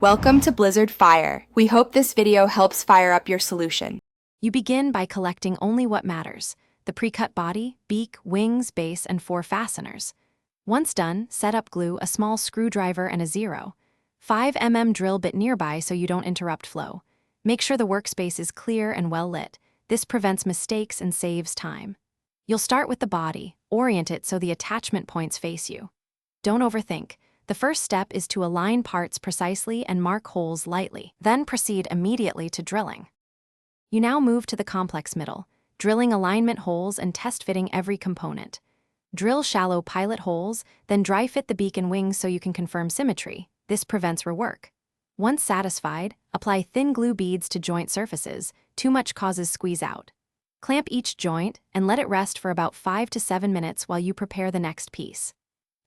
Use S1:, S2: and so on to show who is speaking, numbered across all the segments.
S1: Welcome to Blizzard Fire. We hope this video helps fire up your solution.
S2: You begin by collecting only what matters: the pre-cut body, beak, wings, base, and 4 fasteners. Once done, set up glue, a small screwdriver, and a 0.5 mm drill bit nearby so you don't interrupt flow. Make sure the workspace is clear and well lit. This prevents mistakes and saves time. You'll start with the body. Orient it so the attachment points face you. Don't overthink. The first step is to align parts precisely and mark holes lightly. Then proceed immediately to drilling. You now move to the complex middle, drilling alignment holes and test fitting every component. Drill shallow pilot holes, then dry fit the beak and wings so you can confirm symmetry. This prevents rework. Once satisfied, apply thin glue beads to joint surfaces. Too much causes squeeze out. Clamp each joint and let it rest for about 5 to 7 minutes while you prepare the next piece.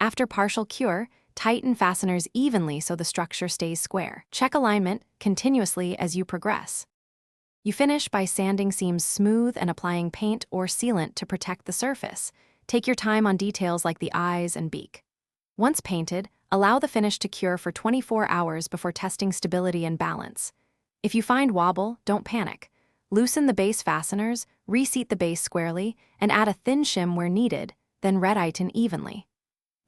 S2: After partial cure, tighten fasteners evenly so the structure stays square. Check alignment continuously as you progress. You finish by sanding seams smooth and applying paint or sealant to protect the surface. Take your time on details like the eyes and beak. Once painted, allow the finish to cure for 24 hours before testing stability and balance. If you find wobble, don't panic. Loosen the base fasteners, reseat the base squarely, and add a thin shim where needed, then red-iron evenly.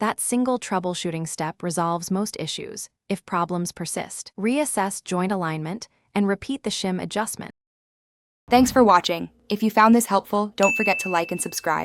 S2: That single troubleshooting step resolves most issues. If problems persist, reassess joint alignment and repeat the shim adjustment.
S1: Thanks for watching. If you found this helpful, don't forget to like and subscribe.